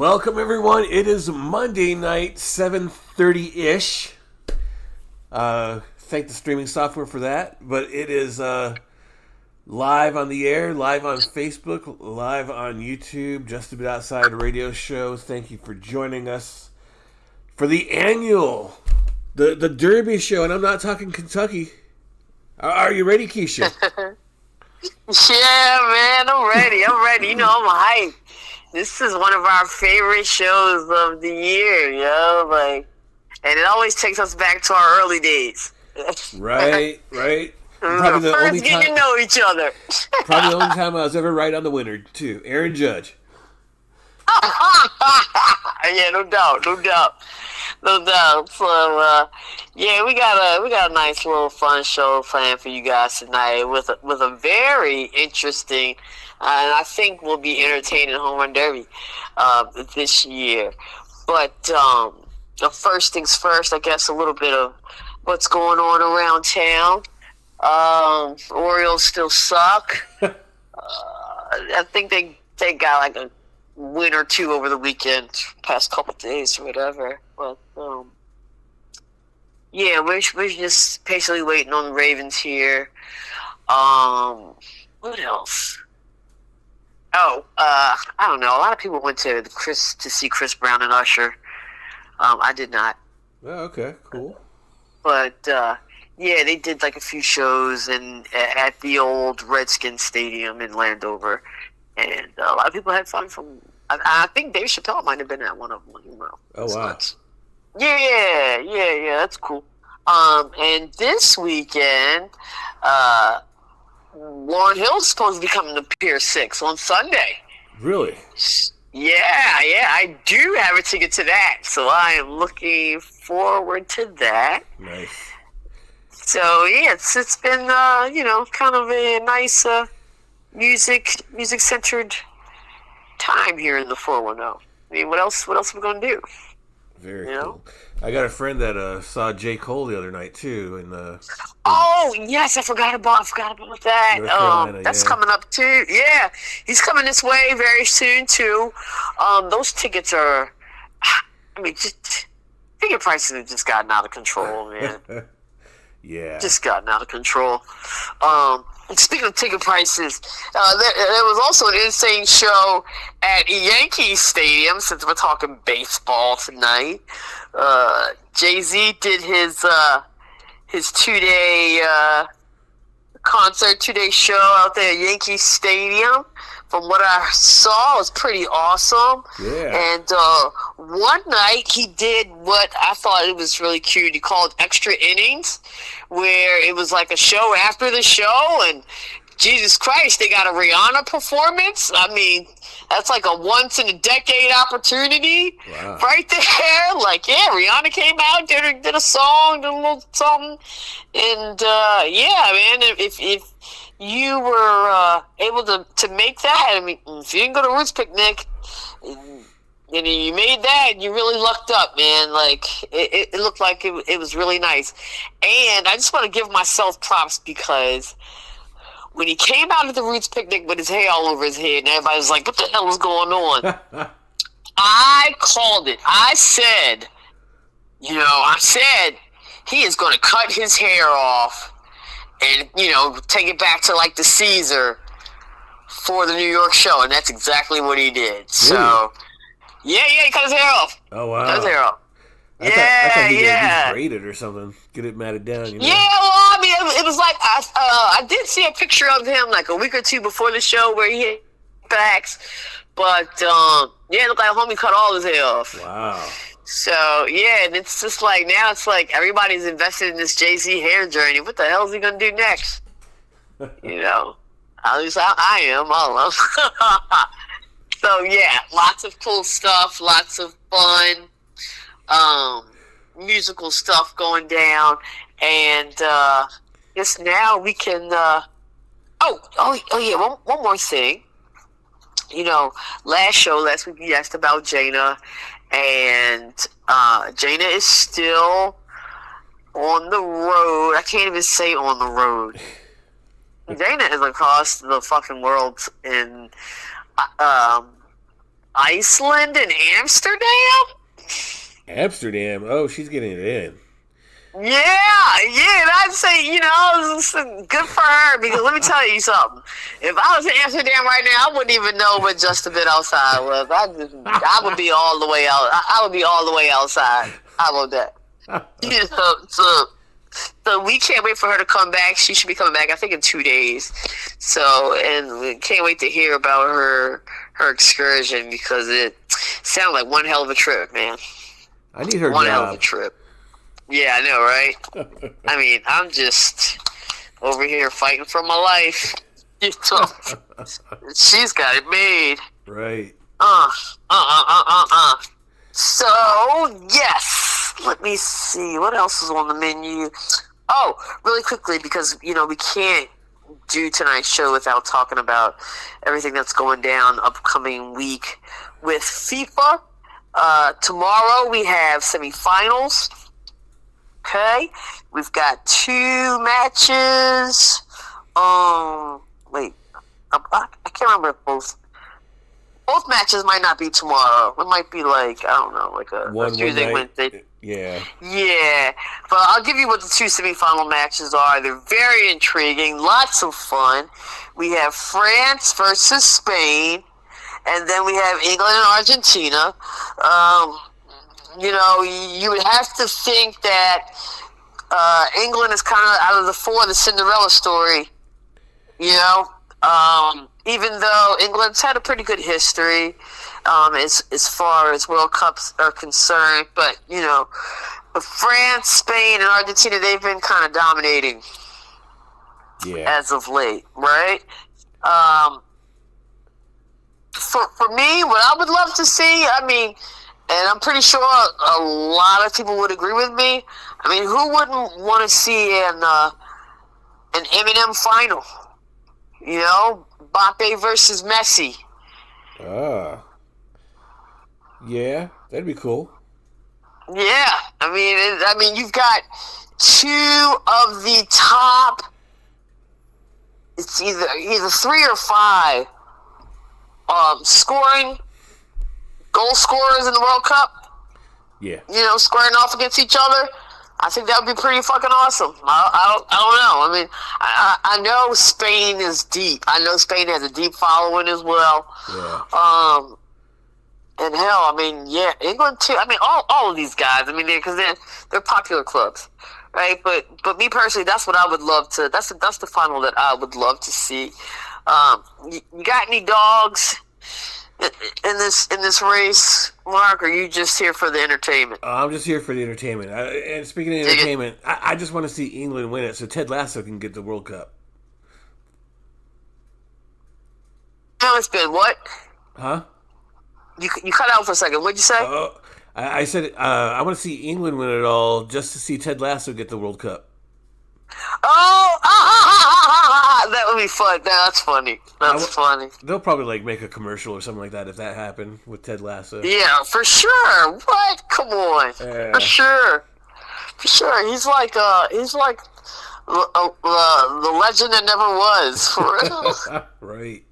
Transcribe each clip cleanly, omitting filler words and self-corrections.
Welcome everyone. It is Monday night, 7:30-ish. Thank the streaming software for that. But it is live on the air, live on Facebook, live on YouTube, Just a Bit Outside radio show. Thank you for joining us for the annual, the Derby show. And I'm not talking Kentucky. Are you ready, Keisha? Yeah, man, I'm ready. You know, I'm hyped. This is one of our favorite shows of the year, and it always takes us back to our early days. Right. Probably the First only getting time, to know each other. probably the only time I was ever right on the winner, too. Aaron Judge. Yeah, no doubt. So, we got a nice little fun show planned for you guys tonight with a very interesting, and I think will be entertaining home run derby this year. But the first things first, I guess a little bit of what's going on around town. Orioles still suck. I think they got like a win or two over the weekend, past couple days or whatever. But we're just patiently waiting on the Ravens here. What else? I don't know. A lot of people went to see Chris Brown and Usher. I did not. Oh, okay, cool. But they did like a few shows at the old Redskins Stadium in Landover, and a lot of people had fun. I think Dave Chappelle might have been at one of them. You know. Oh wow. Yeah, that's cool. And this weekend, Lauryn Hill's supposed to be coming to Pier 6 on Sunday. Really? Yeah, I do have a ticket to that, so I am looking forward to that. Nice. So yeah, it's been kind of a nice music centered time here in the 410. I mean, what else are we gonna do? Very cool. I got a friend that saw J. Cole the other night too, oh yes, I forgot about that. North Carolina, that's coming up too. Yeah, he's coming this way very soon too. Those tickets are, ticket prices have just gotten out of control, man. Yeah, just gotten out of control. Speaking of ticket prices, there was also an insane show at Yankee Stadium, since we're talking baseball tonight. Jay-Z did his 2-day concert, 2-day show out there at Yankee Stadium. From what I saw, it was pretty awesome. Yeah. And one night he did what I thought it was really cute. He called Extra Innings, where it was like a show after the show, and Jesus Christ, they got a Rihanna performance. I mean, that's like a once-in-a-decade opportunity right there. Like, yeah, Rihanna came out, did a song, did a little something. And, man, if you were able to make that, I mean, if you didn't go to Roots Picnic and you made that, you really lucked up, man. Like, it looked like it was really nice. And I just want to give myself props because when he came out of the Roots Picnic with his hair all over his head and everybody was like, what the hell is going on? I called it. I said, he is going to cut his hair off and, take it back to like the Caesar for the New York show. And that's exactly what he did. So, he cut his hair off. Oh, wow. Cut his hair off. I thought he could braid it or something. Get it matted down, Yeah, well, I mean, it was like, I did see a picture of him like a week or two before the show where he had backs. But, it looked like homie cut all his hair off. Wow. So, and it's just like, now it's like everybody's invested in this Jay-Z hair journey. What the hell is he going to do next? At least I am. I don't know. So, lots of cool stuff, lots of fun. Musical stuff going down, and yes, now we can. One more thing. Last week we asked about Jaina, and Jaina is still on the road. I can't even say on the road. Jaina is across the fucking world, and Iceland and Amsterdam? Amsterdam. Oh, she's getting it in. Yeah, and I'd say, good for her, because let me tell you something. If I was in Amsterdam right now, I wouldn't even know what Just a Bit Outside was. I would be all the way out. I would be all the way outside. How about that? So we can't wait for her to come back. She should be coming back, I think, in 2 days. So, and we can't wait to hear about her excursion, because it sounded like one hell of a trip, man. I need her one job. hell of a trip. Yeah, I know, right? I mean, I'm just over here fighting for my life. She's got it made. Right. So, yes. Let me see. What else is on the menu? Oh, really quickly, because, we can't do tonight's show without talking about everything that's going down upcoming week with FIFA. Tomorrow we have semifinals. Okay, we've got 2 matches. Wait, I can't remember if both matches might not be tomorrow. It might be like, I don't know, like a Tuesday, Wednesday. Yeah. Yeah, but I'll give you what the 2 semifinal matches are. They're very intriguing, lots of fun. We have France versus Spain, and then we have England and Argentina. You would have to think that England is kind of out of the 4, the Cinderella story. Even though England's had a pretty good history as far as World Cups are concerned, but France, Spain, and Argentina, they've been kind of dominating as of late, right? For me, what I would love to see, and I'm pretty sure a lot of people would agree with me. Who wouldn't want to see an Eminem final? Mbappe versus Messi. Yeah, that'd be cool. Yeah, you've got 2 of the top. It's either 3 or 5 scoring goal scorers in the World Cup. Yeah. Squaring off against each other. I think that would be pretty fucking awesome. I don't know. I know Spain is deep. I know Spain has a deep following as well. Yeah. And hell, England too. All of these guys. Because they're popular clubs, right? But me personally, that's what I would love to. That's the final that I would love to see. You got any dogs in this race, Mark, or are you just here for the entertainment? I'm just here for the entertainment. And speaking of entertainment, I just want to see England win it so Ted Lasso can get the World Cup. Now it's been what? Huh? You cut out for a second. What'd you say? I said I want to see England win it all just to see Ted Lasso get the World Cup. That would be fun. That's funny. That's funny. They'll probably make a commercial or something like that if that happened with Ted Lasso. Yeah, for sure. What? Come on. For sure. He's like the legend that never was. For real. Right.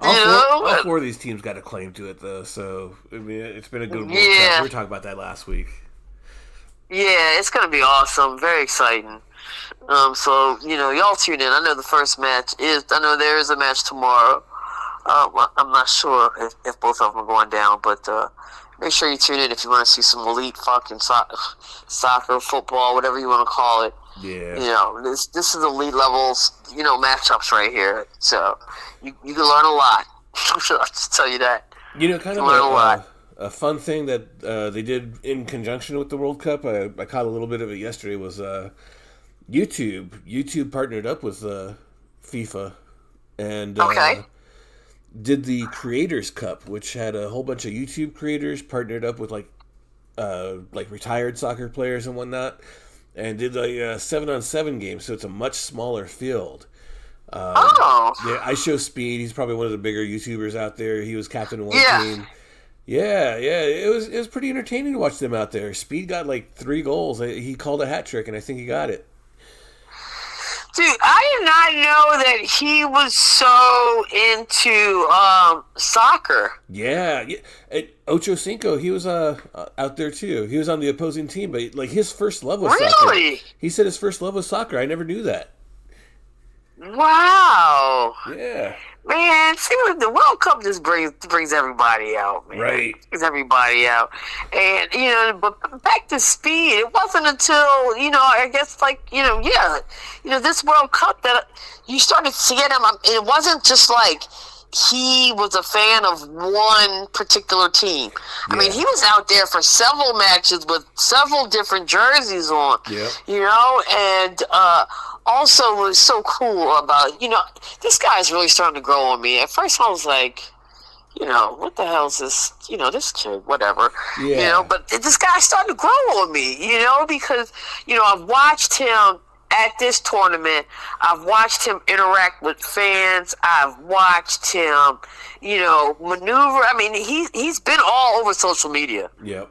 All 4 of these teams got a claim to it, though. So it's been a good World Cup. We were talking about that last week. Yeah, it's gonna be awesome. Very exciting. So y'all tune in. I know the first match I know there is a match tomorrow. I'm not sure if both of them are going down, but make sure you tune in if you want to see some elite fucking soccer, football, whatever you want to call it. Yeah. This is elite levels, matchups right here. So you can learn a lot. I'll just tell you that. Kind of a fun thing that they did in conjunction with the World Cup. I caught a little bit of it yesterday. Was YouTube. YouTube partnered up with FIFA and did the Creators Cup, which had a whole bunch of YouTube creators partnered up with like retired soccer players and whatnot, and did a 7-on-7 game. So it's a much smaller field. Yeah, I show Speed. He's probably one of the bigger YouTubers out there. He was captain of one team. Yeah. It was pretty entertaining to watch them out there. Speed got 3 goals. He called a hat trick, and I think he got it. Dude, I did not know that he was so into soccer. Yeah, yeah. And Ocho Cinco, he was out there too. He was on the opposing team, but like his first love was soccer. Really? He said his first love was soccer. I never knew that. Wow. Yeah. Man, see what the World Cup just brings everybody out, man. Right. Brings everybody out. And, but back to speed, it wasn't until, I guess this World Cup that you started seeing him. It wasn't just like he was a fan of one particular team. I mean, he was out there for several matches with several different jerseys on. Yeah. And also was so cool about, this guy's really starting to grow on me. At first I was like, what the hell is this, this kid, whatever. Yeah. But this guy started to grow on me, because, I've watched him at this tournament. I've watched him interact with fans. I've watched him, maneuver. I mean, he's been all over social media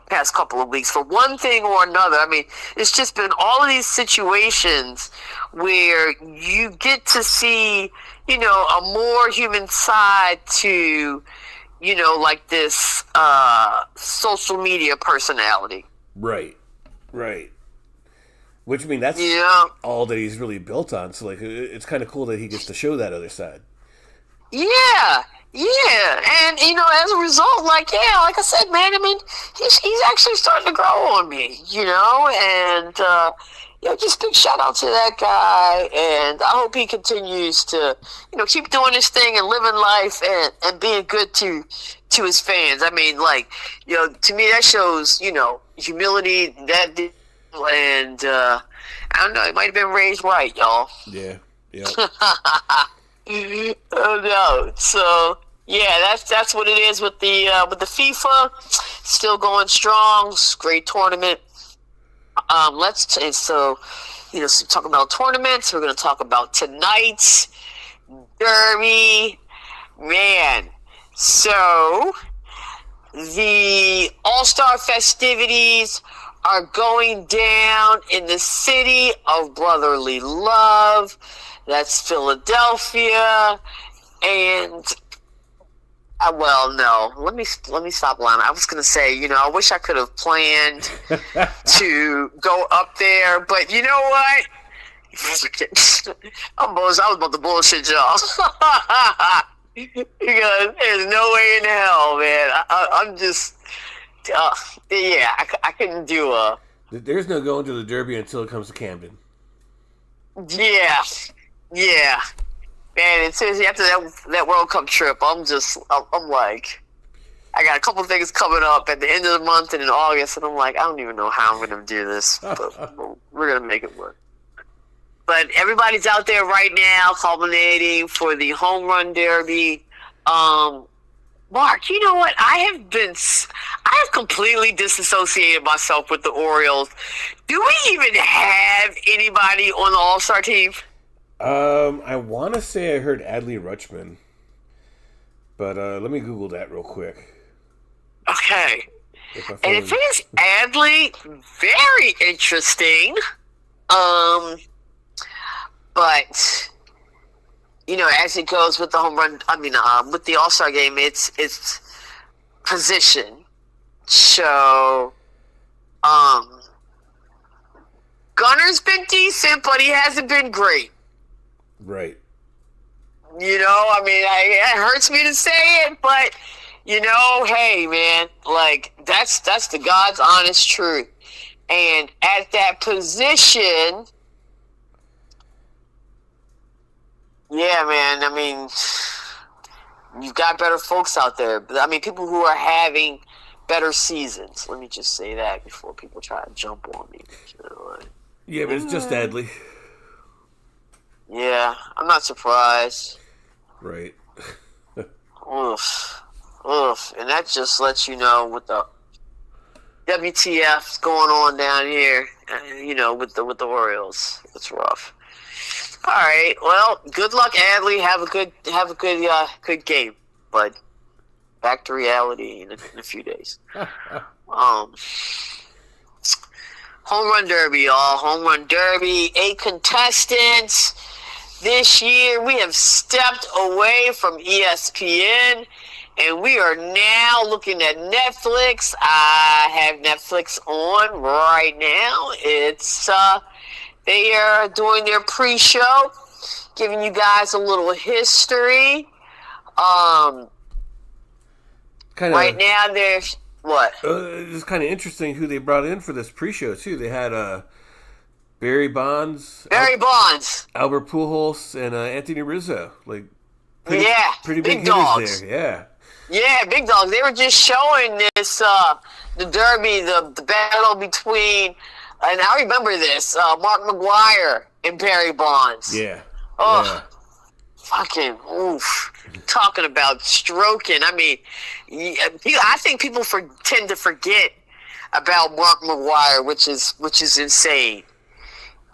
past couple of weeks for one thing or another. I mean, it's just been all of these situations where you get to see, a more human side to, like this social media personality. Right. Which, I mean, that's all that he's really built on. So, like, it's kind of cool that he gets to show that other side. Yeah. And, as a result, like I said, man, I mean, he's actually starting to grow on me, and, just big shout out to that guy. And I hope he continues to, keep doing his thing and living life and being good to his fans. I mean, like, to me, that shows, humility, and I don't know, it might have been raised right, y'all. Yeah. Oh no. So yeah, that's what it is with the FIFA. Still going strong. It's a great tournament. So talking about tournaments, we're gonna talk about tonight's derby. Man. So the All-Star festivities are going down in the city of brotherly love. That's Philadelphia. And no, let me stop lying. I was gonna say, I wish I could have planned to go up there, but you know what? I was about to bullshit y'all. Because there's no way in hell, man. I'm just I couldn't do a... There's no going to the Derby until it comes to Camden. Yeah. Man, and seriously, after that World Cup trip, I'm like, I got a couple things coming up at the end of the month and in August, and I'm like, I don't even know how I'm going to do this, but we're going to make it work. But everybody's out there right now culminating for the home run derby. Mark, you know what? I have completely disassociated myself with the Orioles. Do we even have anybody on the All-Star team? I want to say I heard Adley Rutschman, but let me Google that real quick. Okay. And if it is Adley, very interesting. But as it goes with the home run, with the All-Star game, it's position. So, Gunner's been decent, but he hasn't been great. Right. It hurts me to say it, but hey, man, like that's the God's honest truth. And at that position, yeah, man, you've got better folks out there. People who are having better seasons. Let me just say that before people try to jump on me. Yeah, but it's just Adley. Yeah, I'm not surprised. Right. Oof. And that just lets you know what the WTF's going on down here, with the Orioles. It's rough. All right. Well, good luck, Adley. Have a good game. But back to reality in a few days. Home run derby, y'all. Home run derby. 8 contestants. this year we have stepped away from ESPN, and we are now looking at Netflix. I have Netflix on right now. It's they are doing their pre-show, giving you guys a little history. Right now, there's what? It's kind of interesting who they brought in for this pre-show too. They had Barry Bonds, Albert Pujols, and Anthony Rizzo. Like, pretty big hitters dogs there. Yeah, big dogs. They were just showing this the derby, the battle between, and I remember this, Mark McGwire and Barry Bonds. Yeah. Fucking oof. Talking about stroking. I mean, I think people tend to forget about Mark McGwire, which is insane.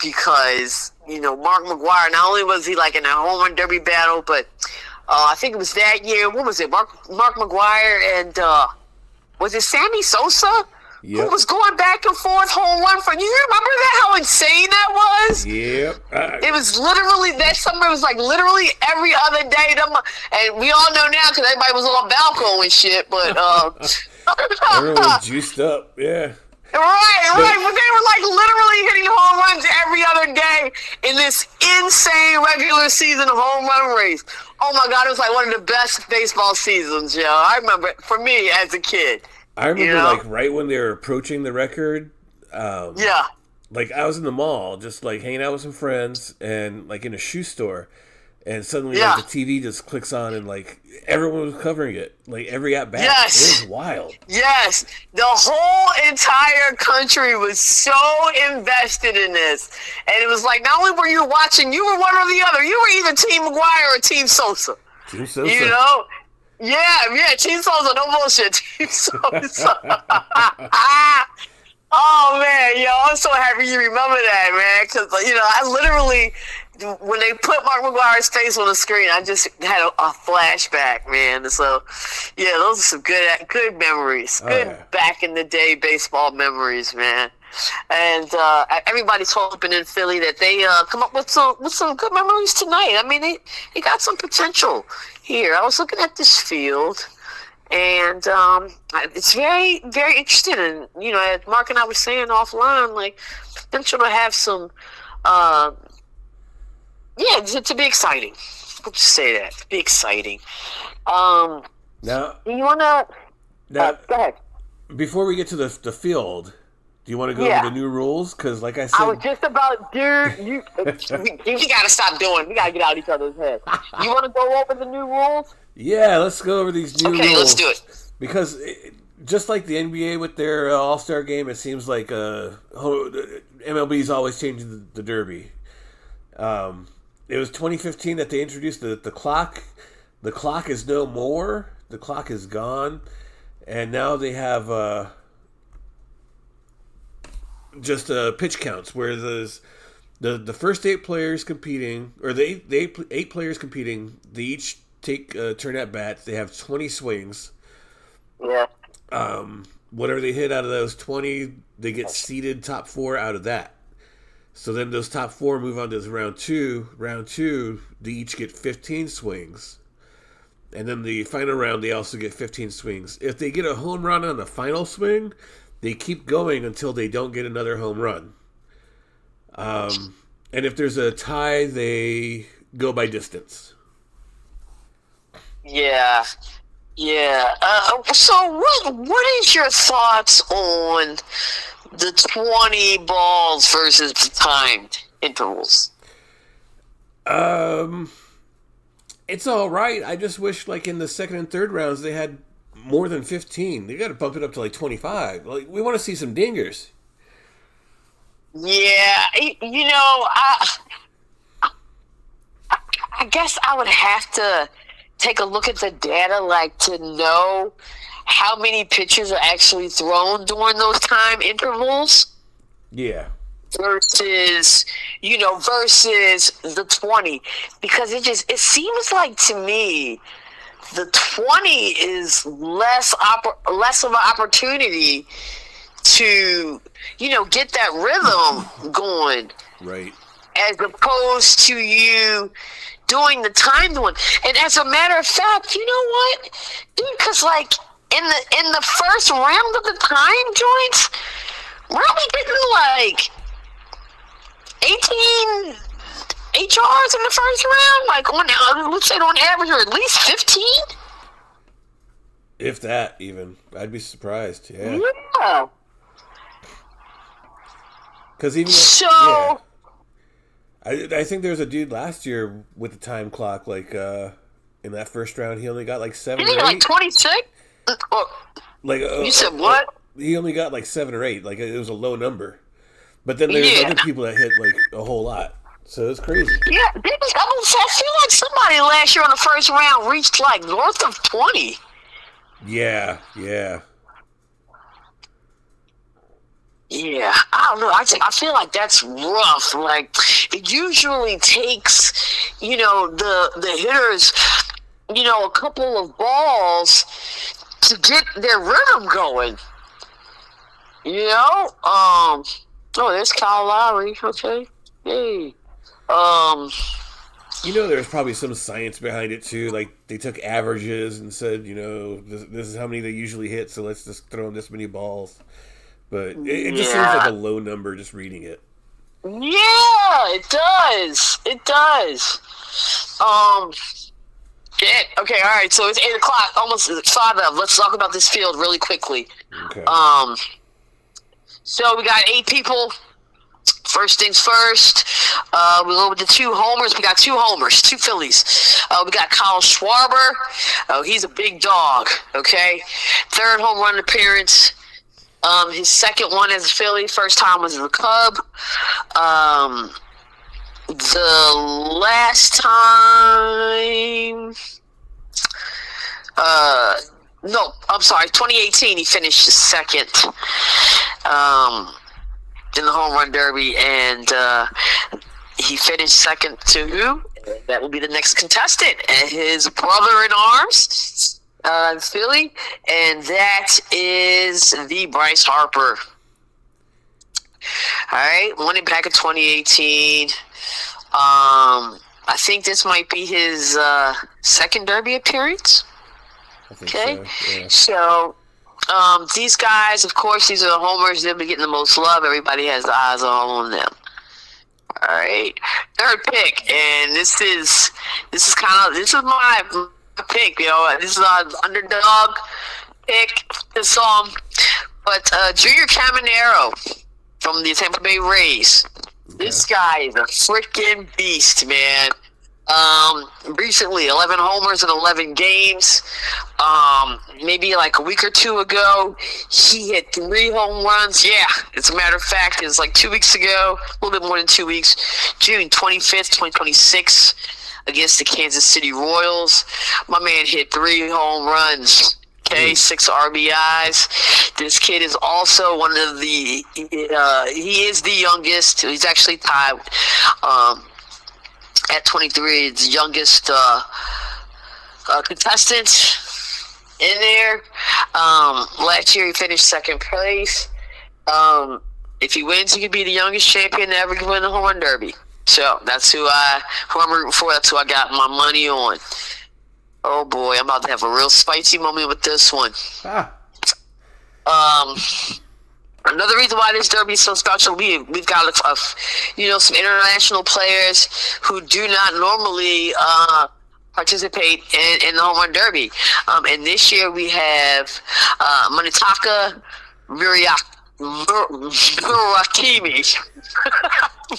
Because, Mark McGwire, not only was he like in a home run derby battle, but I think it was that year. What was it? Mark McGwire and was it Sammy Sosa? Yep. Who was going back and forth home run for you? Remember that? How insane that was? Yep. It was literally that summer. It was like literally every other day. And we all know now because everybody was on Balco and shit. But everyone was juiced up. Yeah. Right. But they were like literally hitting home runs every other day in this insane regular season home run race. Oh my God, it was like one of the best baseball seasons, yo. I remember it for me as a kid. I remember like right when they were approaching the record. Like I was in the mall, just like hanging out with some friends, and like in a shoe store, and suddenly like, the TV just clicks on, and like everyone was covering it, like every at bat. Yes, it was wild. Yes, the whole entire country was so invested in this, and it was like not only were you watching, you were one or the other. You were either Team McGwire or Team Sosa. Team Sosa. Yeah, Team Sosa, no bullshit. Team Sosa. Oh, man, yo, I'm so happy you remember that, man, because, I literally, when they put Mark McGwire's face on the screen, I just had a flashback, man. So, yeah, those are some good memories. Back in the day baseball memories, man. And everybody's hoping in Philly that they come up with some good memories tonight. I mean, they got some potential here. I was looking at this field, and it's very, very interesting. And, as Mark and I were saying offline, like, potential to have some, to be exciting. I'll just say that. To be exciting. Now, you want to... go ahead. Before we get to the field... Do you want to go over the new rules? Because, like I said... I was just about, dude, you got to stop doing. We got to get out of each other's heads. You want to go over the new rules? Yeah, let's go over these new rules. Okay, let's do it. Because just like the NBA with their All-Star game, it seems like MLB is always changing the Derby. It was 2015 that they introduced the clock. The clock is no more. The clock is gone. And now they have... just pitch counts, where there's the first 8 players competing, or the eight players competing, they each take a turn at bat. They have 20 swings. Yeah. Whatever they hit out of those 20, they get seeded top 4 out of that. So then those top 4 move on to round 2. Round 2, they each get 15 swings. And then the final round, they also get 15 swings. If they get a home run on the final swing, they keep going until they don't get another home run. And if there's a tie, they go by distance. Yeah. So what is your thoughts on the 20 balls versus the timed intervals? It's all right. I just wish, like, in the second and third rounds, they had more than 15. They got to bump it up to like 25. Like, we want to see some dingers. Yeah, I guess I would have to take a look at the data, like, to know how many pitches are actually thrown during those time intervals. Yeah. Versus the 20, because it seems like to me the 20 is less of an opportunity to, get that rhythm going. Right. as opposed to you doing the timed one. And as a matter of fact, you know what, dude? Because like in the first round of the time joints, we're only getting like 18 HRs in the first round. Like let's say on average, or at least 15. If that, even. I'd be surprised, yeah. Yeah. Because even... So... Yeah. I think there was a dude last year with the time clock, like, in that first round, he only got like 7 or 8. Like 26? Like, you said what? He only got like 7 or 8. Like, it was a low number. But then there's other people that hit, like, a whole lot. So it's crazy. Yeah, I feel like somebody last year on the first round reached, like, north of 20. Yeah. Yeah, I don't know. I feel like that's rough. Like, it usually takes, the hitters, a couple of balls to get their rhythm going. Oh, there's Kyle Lowry. Okay, hey. There's probably some science behind it too. Like they took averages and said, this is how many they usually hit, so let's just throw in this many balls. But it just seems like a low number just reading it. Yeah, it does. It does. Okay, all right. So it's 8 o'clock, almost 5 of. Let's talk about this field really quickly. Okay. So we got 8 people. First things first, we go with the 2 homers. We got 2 homers, 2 Phillies. We got Kyle Schwarber. Oh, he's a big dog, okay? 3rd home run appearance. His 2nd one as a Philly. First time was as a Cub. The last time... no, I'm sorry, 2018 he finished 2nd. In the home run derby, and he finished 2nd to who? That will be the next contestant, and his brother-in-arms, Philly, and that is the Bryce Harper. All right, won it back in 2018. I think this might be his 2nd derby appearance. Okay, so. These guys, of course, these are the homers. They'll be getting the most love. Everybody has the eyes all on them. All right, 3rd pick, and this is my pick. This is an underdog pick. This song, but Junior Caminero from the Tampa Bay Rays. Okay. This guy is a freaking beast, man. Recently, 11 homers in 11 games. Maybe like a week or 2 ago, he hit 3 home runs. Yeah, as a matter of fact, it was like 2 weeks ago, a little bit more than 2 weeks, June 25th, 2026, against the Kansas City Royals. My man hit 3 home runs. Okay, 6 RBIs. This kid is also one of the, he is the youngest. He's actually tied, at 23, it's the youngest contestant in there. Last year he finished 2nd place. If he wins, he could be the youngest champion to ever win the home run derby. So that's who I'm rooting for. That's who I got my money on. Oh boy, I'm about to have a real spicy moment with this one. Another reason why this derby is so special, we've got some international players who do not normally participate in the home run derby. And this year we have Munetaka Murakami.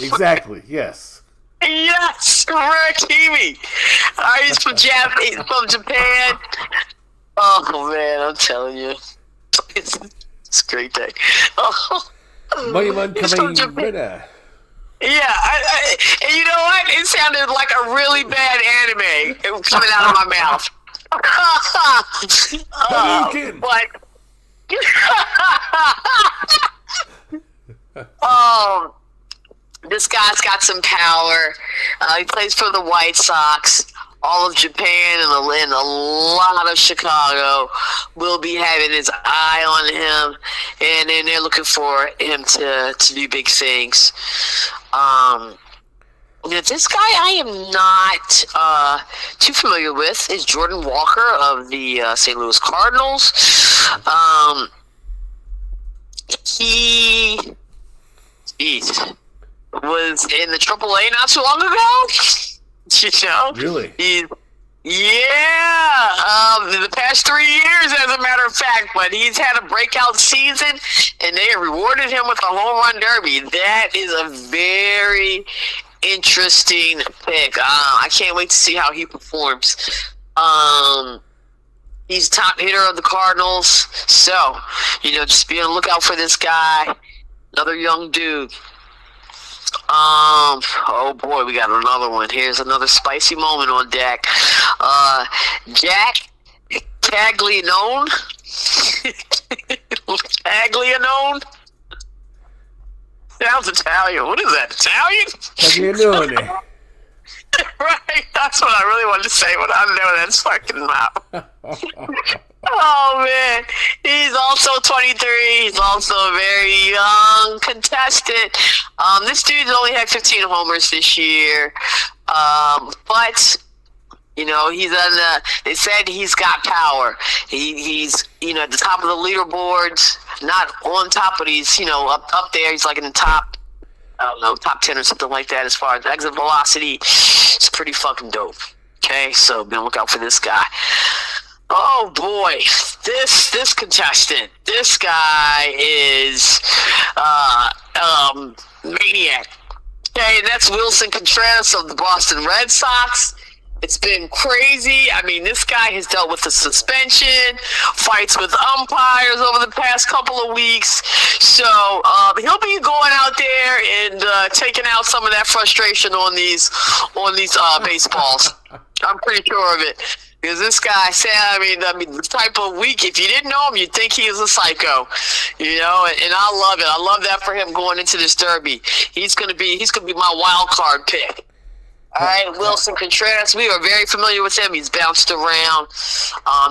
Exactly. Yes. Yes, Murakami. He's from Japan. Oh man, I'm telling you. It's a great day. Oh, Money coming winner. Yeah, and you know what? It sounded like a really bad anime coming out of my mouth. But this guy's got some power. He plays for the White Sox. All of Japan and a lot of Chicago will be having his eye on him, and then they're looking for him to do big things. Now, this guy I am not too familiar with is Jordan Walker of the St. Louis Cardinals. He, geez, was in the AAA not too long ago. You know, Really? The past 3 years, as a matter of fact, but he's had a breakout season, and they rewarded him with a home run derby. That is a very interesting pick. I can't wait to see how he performs. He's top hitter of the Cardinals, so just be on the lookout for this guy. Another young dude. Oh boy, we got another one. Here's another spicy moment on deck. Jack Caglianone. Caglianone? Sounds Italian. What is that, Italian? Caglianone. Right, that's what I really wanted to say, but I don't know that's fucking mouth. Oh man, he's also 23. He's also a very young contestant. This dude's only had 15 homers this year, but he's on the. They said he's got power. He's at the top of the leaderboards, not on top, but he's up there. He's like in the top. I don't know, top 10 or something like that as far as exit velocity. It's pretty fucking dope. Okay, so be on the lookout for this guy. Oh boy, this contestant, this guy is maniac. Okay, and that's Wilson Contreras of the Boston Red Sox. It's been crazy. I mean, this guy has dealt with the suspension, fights with umpires over the past couple of weeks. So he'll be going out there and taking out some of that frustration on these baseballs. I'm pretty sure of it. Because this guy said, I mean, the type of week, if you didn't know him, you'd think he was a psycho, and I love it. I love that for him going into this derby. He's gonna be my wild card pick. All right, Wilson Contreras. We are very familiar with him. He's bounced around.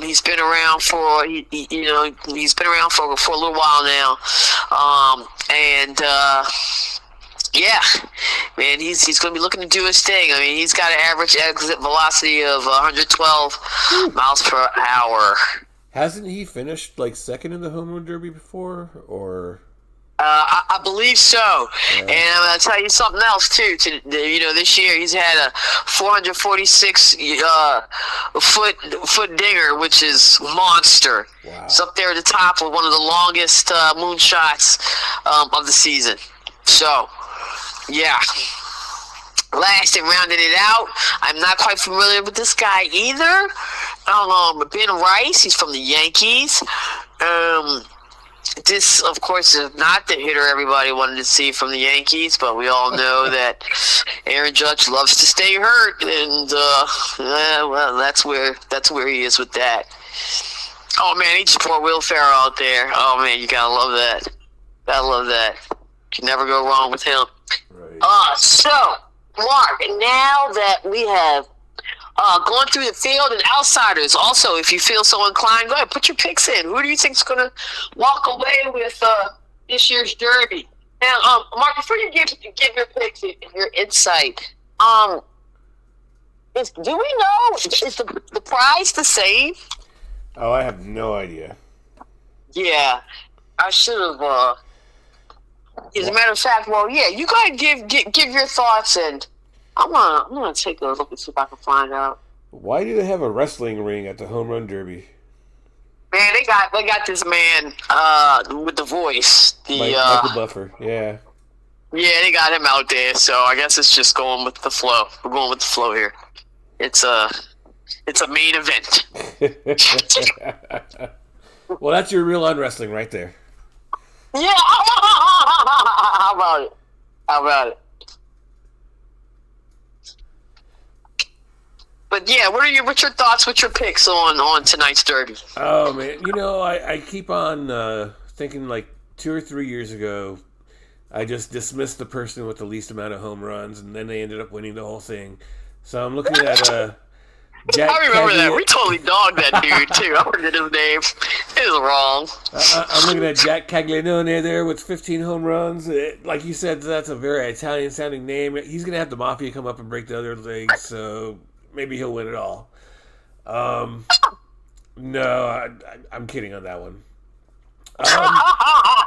He's been around for he's been around for a little while now, yeah, man, he's going to be looking to do his thing. I mean, he's got an average exit velocity of 112 miles per hour. Hasn't he finished like second in the home run derby before, or? I believe so. Yeah. And I'm going to tell you something else too. This year he's had a 446 foot dinger, which is monster. Wow. It's up there at the top with one of the longest moonshots of the season. So, yeah. Last and rounding it out, I'm not quite familiar with this guy either. I don't know, but Ben Rice, he's from the Yankees. This, of course, is not the hitter everybody wanted to see from the Yankees, but we all know that Aaron Judge loves to stay hurt, and well, that's where he is with that. Oh man, he just poured Will Ferrell out there. Oh man, you gotta love that. Gotta love that. Can never go wrong with him. Right. So, Mark, and now that we have going through the field and outsiders, also, if you feel so inclined, go ahead, put your picks in. Who do you think is going to walk away with this year's derby? Now, Mark, before you give your picks and your insight, do we know, is the prize the same? Oh, I have no idea. Yeah, I should have. As a matter of fact, well, yeah, you go ahead and give your thoughts, and I'm gonna take a look and see if I can find out. Why do they have a wrestling ring at the home run derby? Man, they got this man with the voice, Michael Buffer, yeah. Yeah, they got him out there, so I guess it's just going with the flow. We're going with the flow here. It's a main event. Well, that's your real on wrestling right there. Yeah, how about it? But yeah, what's your thoughts, what's your picks on tonight's derby? Oh man, I keep on thinking like 2 or 3 years ago, I just dismissed the person with the least amount of home runs, and then they ended up winning the whole thing. So I'm looking at Jack. I remember that. We totally dogged that dude too. I forget his name. is wrong. I'm looking at Jack Caglianone there with 15 home runs. Like you said, that's a very Italian-sounding name. He's going to have the Mafia come up and break the other legs, so maybe he'll win it all. No, I'm kidding on that one. I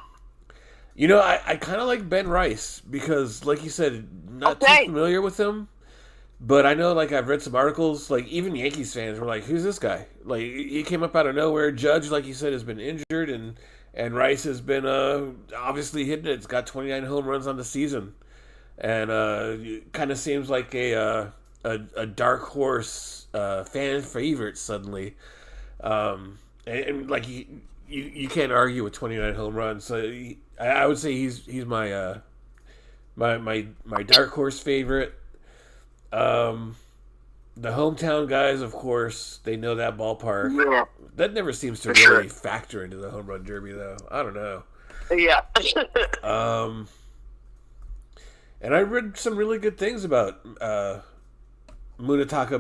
kind of like Ben Rice because, like you said, not too familiar with him. But I know, like, I've read some articles, like, even Yankees fans were like, who's this guy? Like, he came up out of nowhere. Judge, like you said, has been injured, and Rice has been obviously hitting it. It's got 29 home runs on the season. And it kind of seems like a dark horse fan favorite suddenly. And like, you can't argue with 29 home runs. So I would say he's my my dark horse favorite. The hometown guys, of course, they know that ballpark. Yeah. That never seems to really factor into the home run derby, though. I don't know. Yeah. And I read some really good things about Munetaka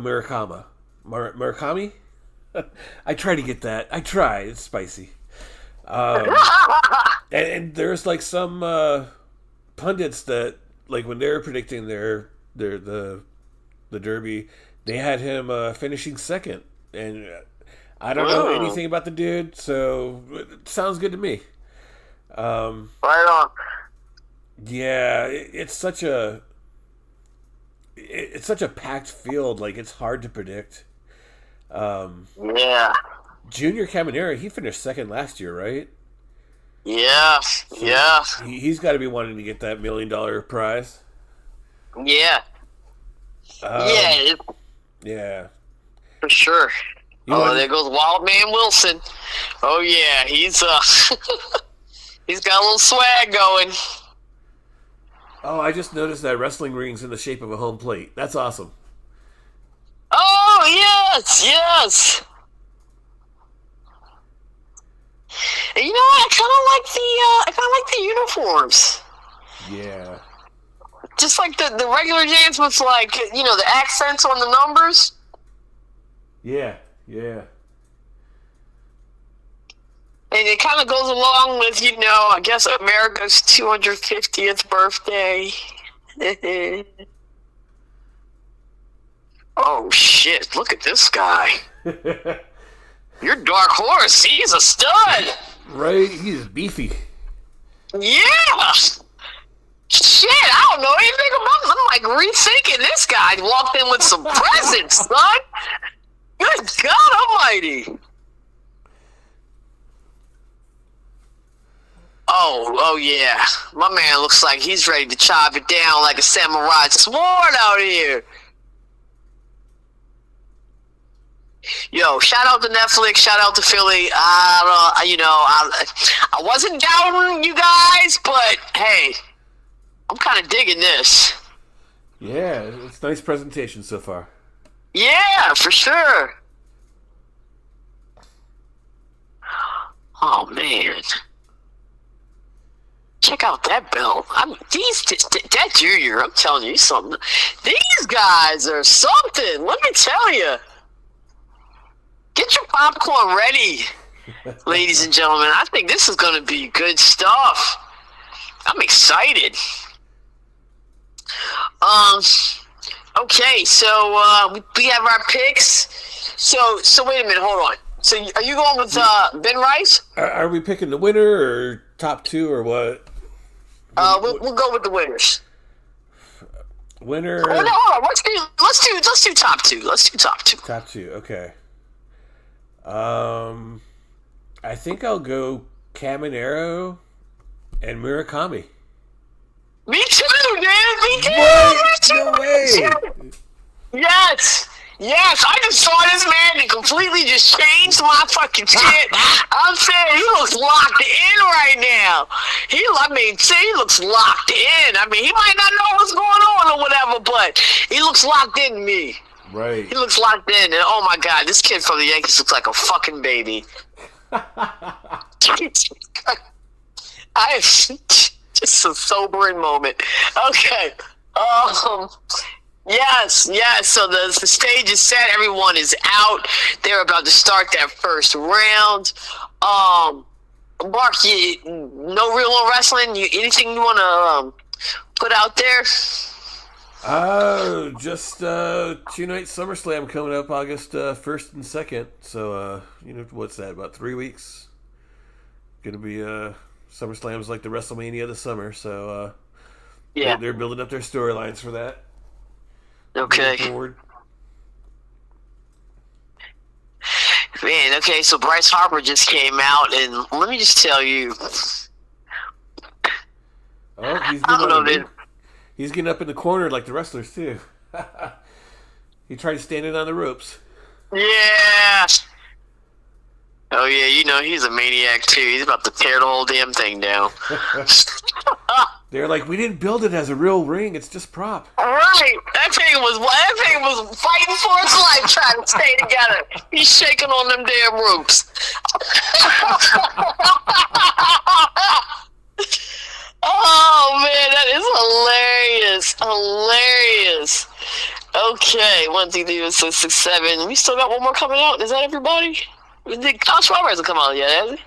Murakami. I try to get that. I try. It's spicy. And there's like some pundits that, like, when they were predicting the Derby, they had him finishing second, and I don't know anything about the dude, so it sounds good to me. Right on. Yeah, it's such a packed field. Like, it's hard to predict. Yeah. Junior Caminero, he finished second last year, right? Yeah. So yeah. He's got to be wanting to get that $1 million prize. Yeah. Yeah. For sure. There goes Wild Man Wilson. Oh yeah, he's he's got a little swag going. Oh, I just noticed that wrestling ring's in the shape of a home plate. That's awesome. Oh yes. And I kind of like the uniforms. Yeah. Just like the regular dance with, like, the accents on the numbers. Yeah. And it kind of goes along with, I guess, America's 250th birthday. Oh, shit. Look at this guy. Your dark horse. He's a stud. Right? He's beefy. Yeah. Shit, I don't know anything about him. I'm like rethinking this guy. Walked in with some presents, son. Good God Almighty. Oh yeah. My man looks like he's ready to chop it down like a samurai sword out here. Yo, shout out to Netflix, shout out to Philly. I wasn't doubting you guys, but hey, I'm kind of digging this. Yeah, it's a nice presentation so far. Yeah, for sure. Oh man, check out that belt. That Junior. I'm telling you something. These guys are something. Let me tell you. Get your popcorn ready, ladies and gentlemen. I think this is going to be good stuff. I'm excited. Okay, so we have our picks. So wait a minute, hold on. So are you going with Ben Rice? Are we picking the winner or top two or what? We'll go with the winners. Winner. Oh, no, hold on. Let's do top two. Let's do top two. Top two, okay. I think I'll go Caminero and Murakami. Me too, dude. Me too. What? No way. Yes. I just saw this man and completely just changed my fucking shit. I'm saying he looks locked in right now. He looks locked in. I mean, he might not know what's going on or whatever, but he looks locked in to me. Right. He looks locked in, and oh my God, this kid from the Yankees looks like a fucking baby. Just a sobering moment. Okay. Yes. So the stage is set. Everyone is out. They're about to start that first round. Mark, no real on wrestling. Anything you want to put out there? Just 2 night SummerSlam coming up August 1st and 2nd. So what's that? About 3 weeks. Gonna be SummerSlam's like the WrestleMania of the summer. So Yeah. they're building up their storylines for that. Okay. Moving forward. Man, okay, so Bryce Harper just came out, and let me just tell you. Oh, I don't know, dude. He's getting up in the corner like the wrestlers, too. He tried standing on the ropes. Yeah. Oh, yeah, he's a maniac, too. He's about to tear the whole damn thing down. They're like, we didn't build it as a real ring. It's just prop. All right. That thing was fighting for its life trying to stay together. He's shaking on them damn ropes. Oh, man, that is hilarious. Okay, 1, 2, 3, 4, 5, 6, 7. We still got one more coming out. Is that everybody? Kyle Schwarber hasn't come out yet, has he?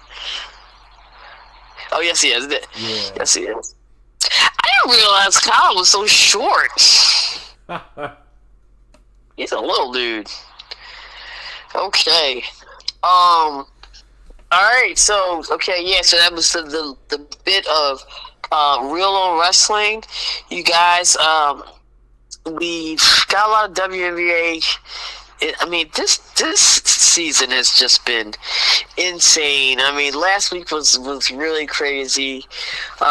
Oh, yes, he has. Yeah. Yes, he is. I didn't realize Kyle was so short. He's a little dude. Okay. All right. So that was the bit of Real on Wrestling. You guys, we've got a lot of WNBA. This season has just been insane. Last week was really crazy.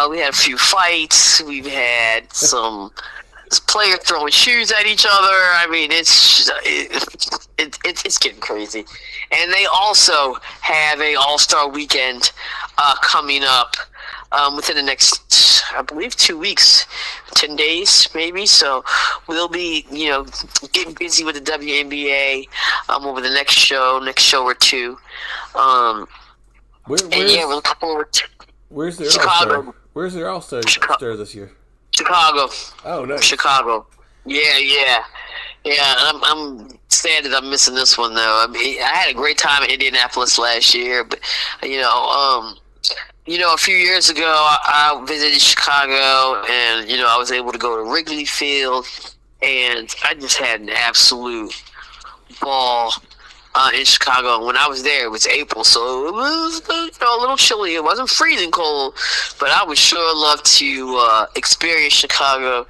We had a few fights. We've had some players throwing shoes at each other. It's getting crazy. And they also have a All-Star weekend coming up within the next, I believe, 2 weeks, 10 days maybe. So we'll be, getting busy with the WNBA over the next show or two. We're looking forward to Where's their Chicago. All-Star? Where's their All-Star this year? Chicago. Oh, nice. Chicago. Yeah. I'm sad that I'm missing this one though. I had a great time in Indianapolis last year, but a few years ago I visited Chicago, and I was able to go to Wrigley Field, and I just had an absolute ball in Chicago. And when I was there, it was April, so it was a little chilly. It wasn't freezing cold, but I would sure love to experience Chicago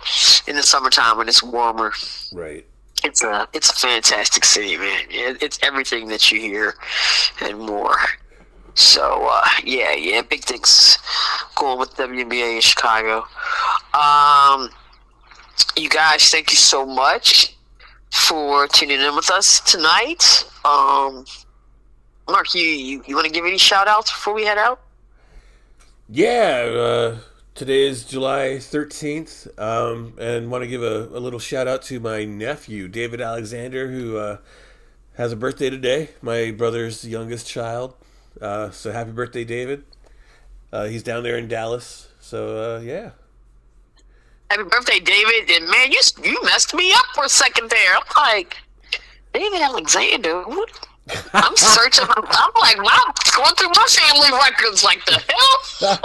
in the summertime when it's warmer. Right. It's a fantastic city, man. It's everything that you hear and more. So big things going with WNBA in Chicago. You guys, thank you so much for tuning in with us tonight. Mark, you want to give any shout outs before we head out? Yeah, today is July 13th, and want to give a little shout out to my nephew, David Alexander, who has a birthday today, my brother's youngest child. So happy birthday, David. He's down there in Dallas, so yeah. Happy birthday, David. And man, you messed me up for a second there. I'm like, David Alexander, what? I'm searching. I'm like, wow, going through my family records. Like the hell.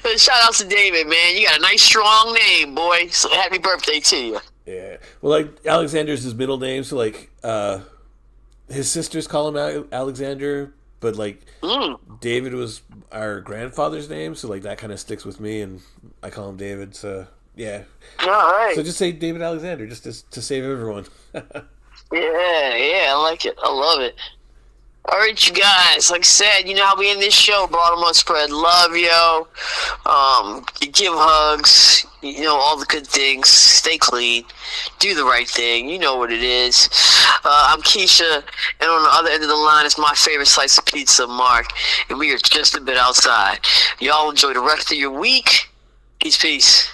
But shout out to David, man. You got a nice, strong name, boy. So happy birthday to you. Yeah. Well, like Alexander's his middle name, so like his sisters call him Alexander, but like David was our grandfather's name, so like that kind of sticks with me, and I call him David. So yeah. All right. So just say David Alexander, just to save everyone. Yeah, I like it. I love it. All right, you guys. Like I said, you know how we end this show. Baltimore Spread love, yo. Give hugs. All the good things. Stay clean. Do the right thing. You know what it is. I'm Keisha, and on the other end of the line is my favorite slice of pizza, Mark. And we are just a bit outside. Y'all enjoy the rest of your week. Peace.